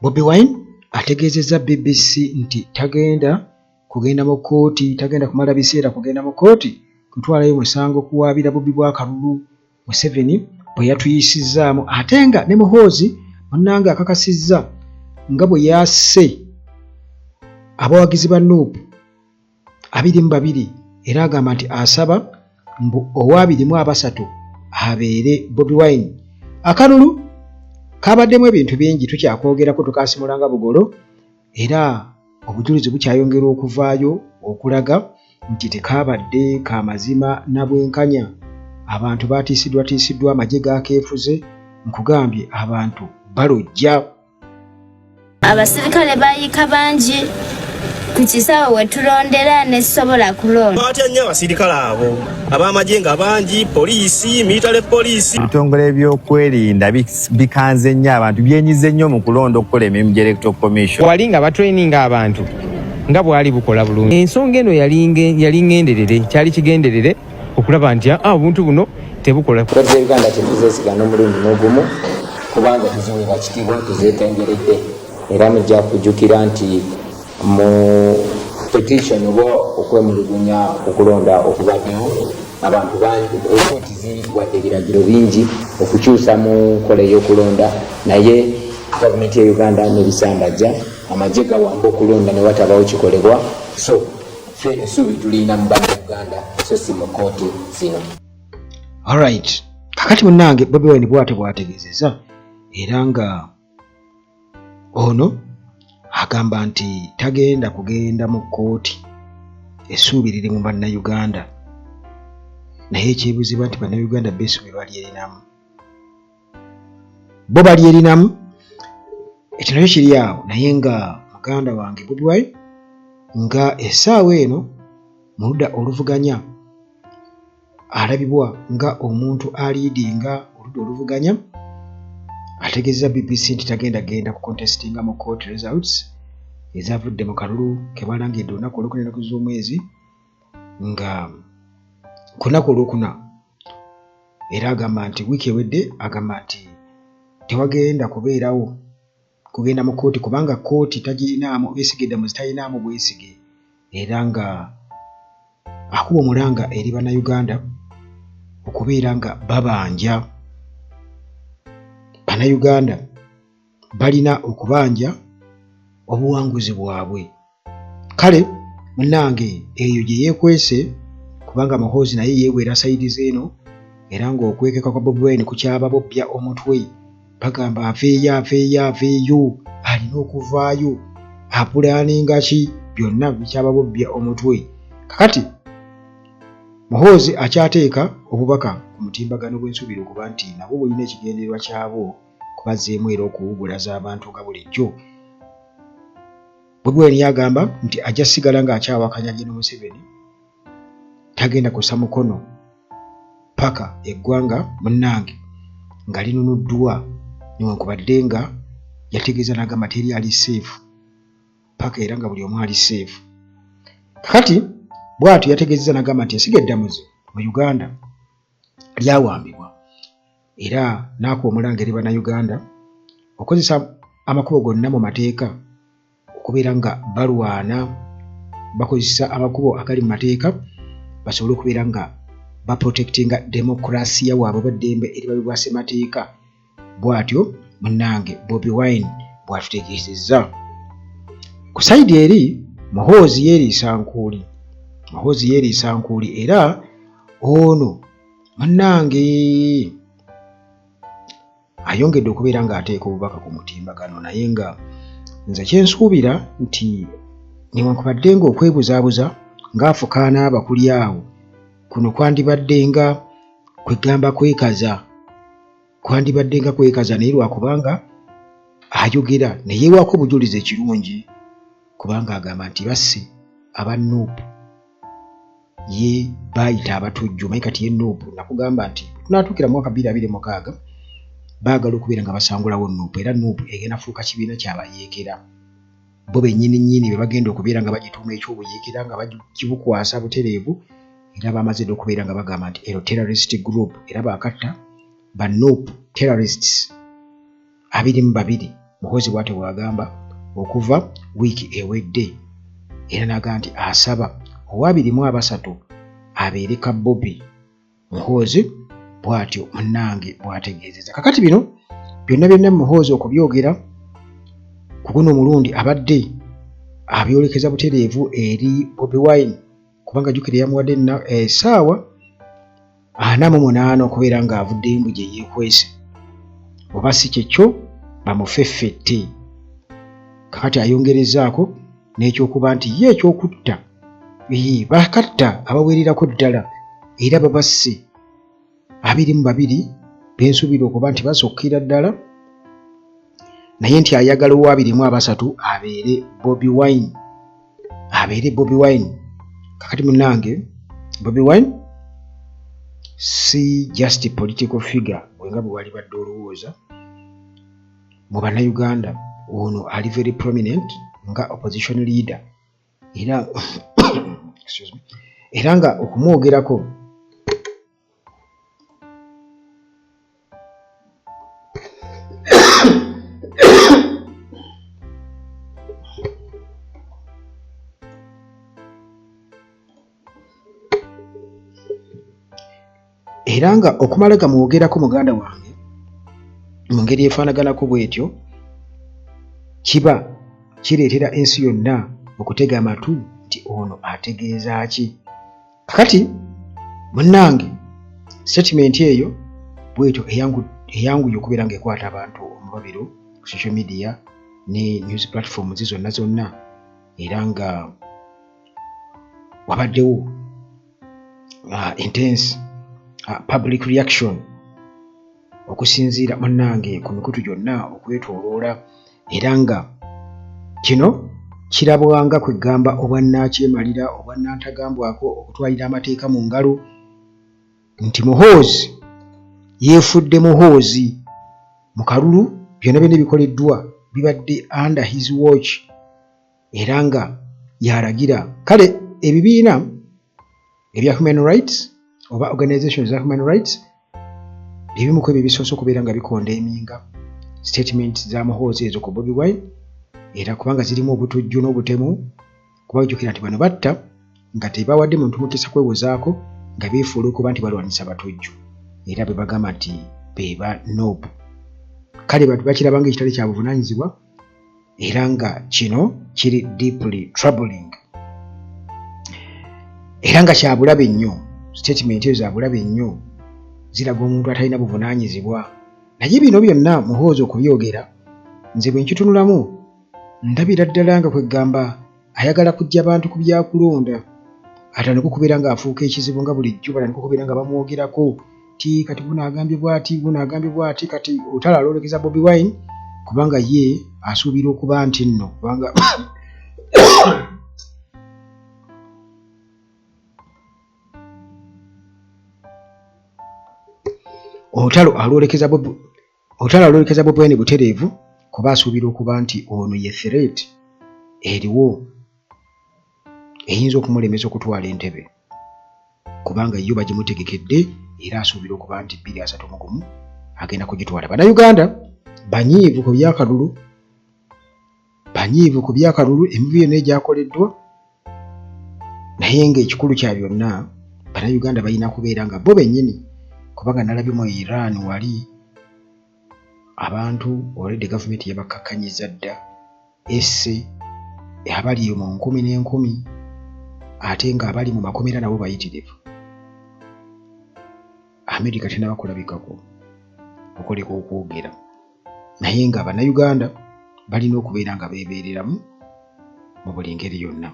Bobi Wine ategeezezza BBC nti tagenda kugenda mu kkooti, tagenda kumala biseera kugenda mu kkooti kutwalayo musango kuwaabira Bobi Bwakalulu Museveni bwe yatuyisizaamu, ate nga ne Muhoozi munnange akakasizza nga bwe yasse abawagizi ba Nuupu 22 era agamba nti asaba mbu owaabirimu abasatu abeere Bobi Wine. Akalulu kabaddemu ebintu bingi tukyakwogerako tukasimulanga bugolo, era obujulizi bukyayongerwa okuvaayo okulaga nti tekabadde ka mazima na bwenkanya. Abantu batiisiddwa amagye gakeefuze, nkugambye abantu balojja. Abasirikale bayika bangi ku kisaawe we tulondera ne sobola kulonda. Batya nnyo abasirikale abo ab'amagye nga bangi, poliisi, military poliisi. Ebitongole ebyokwerinda bikanze nnyo abantu, byenyize nnyo mu kulonda okukola emirimu gya Electoral Commission. Wali nga batraininga abantu nga bwali bukola bulungi. Ensonga eno yali ngenderere, kyali kigenderere okulaba nti obuntu buno tebukola. Pulezidenti Uganda tetuzeesigana omulundi n'ogumu kubanga tuziweebwa kitiibwa tuzeetengeredde, era mujja kujjukira nti mu petition oba okwemulugunya okulonda okubaddewo abantu bangi, okooti ziwadde ebiragiro bingi okukyusa mu nkola ey'okulonda, naye gavumenti ya Uganda n'ebisambajja amagye gawamba okulonda ne watabawo kikolebwa. So ffe essuubi tulina mu bannayuganda so si mu kooti zino. Alright, kakati munnange Bobi Wine bwategeezezza era nga ono agamba nti tagenda kugenda mu kkooti, essuubi liri mu bannayuganda, naye ekyebuzibwa nti bannayuganda beessuubi balyerinamu, bo balyerinamu. Ekyo nakyo kiri awo, naye nga muganda wange Bobi Wine nga essaawa eno mu ludda oluvuganya alabibwa nga omuntu aliidinga oludda oluvuganya, ategeezezza BBC nti tagenda ku contestinga mu court results ezavudde mu kalulu ke balangidde olunaku olwokuna ennaku z'omwezi nga ku lunaku olwokuna, era agamba nti wiiki ewedde agamba nti tewagenda kubeerawo kugenda mu kooti kubanga kooti tagirinaamu beesige eddamu zitalinaamu bwesige, era nga akuba omulanga eri bannayuganda okubeera nga babanja. Bannayuganda balina okubanja obuwanguzi bwabwe. Kale munnange eyo gye yeekwese kubanga Muhoozi naye yeewera sayidi z'eno, era ng'okwekeka kwa Bobi Wine kukyaba bobbya omutwe, bagamba aveeyo, alina okuvaayo, apulaaninga ki, byonna bikyaba bobbya omutwe. Kakati Muhoozi akyateeka obubaka ku mutimbagano bw'ensuubira okuba nti nabo bulina ekigendererwa kyabo kubazzeemu era okuwugulaza abantu nga bulijjo. Bobi Wine yagamba nti ajja sigala ng'akyawakanya Gen. Museveni, tagenda kussa mukono paka eggwanga munnange nga linunuddwa, newankubadde nga yategeeza n'agamba teri ali seefu paka era nga buli omu ali seefu. Kakati bw'atyo yategeezeza n'agamba nti esiga eddamuzi mu Uganda lyawambibwa, era n'akuba omulanga eri bannayuganda okozesa amakubo gonna mu mateeka okubeera nga balwana, bakozesa amakubo agali mu mateeka basobole okubeera nga baprotectinga demokrasiya waabwe b'eddembe eri babi bwa ssemateeka. Bw'atyo munnange Bobi Wine bw'atutegeezezza. Ku sayidi eri Muhoozi yeeriisa nkuuli, era ono munnange ayongedde okubeera ng'ateeka obubaka ku mutimbagano, naye nga nze kyensuubira nti newankubadde nga okwebuzaabuza ng'afukaana abakuli awo kuno kwandibadde nga kwekaza, naye lwakubanga ayogera ne yeewaako obujulizi ekirungi kubanga agamba nti basse aba Nuupu ye baayita abatujju, naye kati ye Nuupu nakugamba nti tunaatuukira mu mwaka 2026 baagala okubeera nga basangulawo Nuupu, era Nuupu egenda fuuka kibiina ky'abayeekera. Bo bennyini be bagenda okubeera nga bagituuma ekyobuyeekera nga bagibukwasa butereevu, era bamaze dde okubeera nga bagamba nti ero terrorist group, era baakatta ba Nuupu terrorists 22 Muhoozi bw'atyo bw'agamba okuva wiiki ewedde, era n'agamba nti asaba Owa-23 abeere ka Bobby. Muhoozi bw'atyo munnange bw'ategeezezza. Kakati bino byonna Muhoozi okubyogera ku guno omulundi abadde abyolekeza butereevu eri Bobi Wine, kubanga jjukira yamuwadde essaawa 48 okubeera ng'avudde embu gye yeekwese. Oba si kyekyo bamufeffette. Kakati ayongerezaako n'ekyokuba nti ye ekyokutta bakatta abaweererako ddala era babasse 22 bensuubira okuba nti basokkira ddala, naye nti ayagala Owa-23 abeere Bobi Wine. Kakati munnange Bobi Wine si just a political figure bwenga bwe wali badde olowooza. Mu bannayuganda ono ali very prominent nga opposition leader era nga okumwogerako era nga okumala gamwogerako muganda wange mu ngeri efaanaganako bw'etyo kiba kireetera ensi yonna okutega amatu nti ono ategeeza ki. Kakati munnange statement eyo bw'etyo eyanguye okubeera ng'ekwata abantu omubabiro ku social media ne news platforms zonna era nga wabaddewo intense public reaction okusinziira munnange ku mikutu gyonna okwetoloola, era nga kino kirabwanga kwegamba obwannakyemalira obwannantagambwako okutwalira amateeka mu ngalo nti Muhoozi yeefudde Muhoozi mu kalulu. Byonna ebikoleddwa bibadde under his watch era nga yalagira. Kale ebibiina ebya human rights oba organizations za human rights ebimu ku ebyo bisoose okubeera nga bikonda eminga statement za Muhoozi ezo ku Bobi Wine, era kubanga zirimu obutujju n'obutemu, kuba jjukira nti bano batta nga tebawadde muntu mukisa kwewozaako, nga beefuula okuba nti balwanisa batujju era be bagamba nti beba nobu. Kale bantu bakiraba ng'ekitali kya buvunaanyizibwa era nga kino kiri deeply troubling era nga kya bulabe nnyo. Statement ezo za bulabe nnyo, ziraga omuntu atalina buvunaanyizibwa. Naye bino byonna Muhoozi okubyogera, nze bwe nkitunulamu ndabira ddala nga kwegamba ayagala kujja abantu ku byakulonda, atandika okubeera ng'afuuka ekizibu nga bulijjo, batandika okubeera nga bamwogerako ti kati guno agambye bw'ati, kati otala aloolekeza Bobi Wine kubanga ye asuubira okuba nti nno kubanga otalo alolekeza Bobi Wine butereevu kuba asuubira okuba nti ono ye threat eriwo eyinza okumulemesa okutwala entebe kubanga yo bagimutegekedde era asuubira okuba nti 231 agenda kugitwala. Bannayuganda banyiivu ku byakalulu emivu yonna egyakoleddwa, naye ng'ekikulu kya byonna Bannayuganda balina kubeera nga bo bennyini, kubanga nalabye mu Iran wali abantu already government yabakakkanyiza dda esse abali mu 10,000 ate nga abali mu makomera nabo bayitirivu. America tenabakulabikako okoleka okwogera, naye nga Bannayuganda balina okubeera nga beebeereramu mu buli ngeri yonna.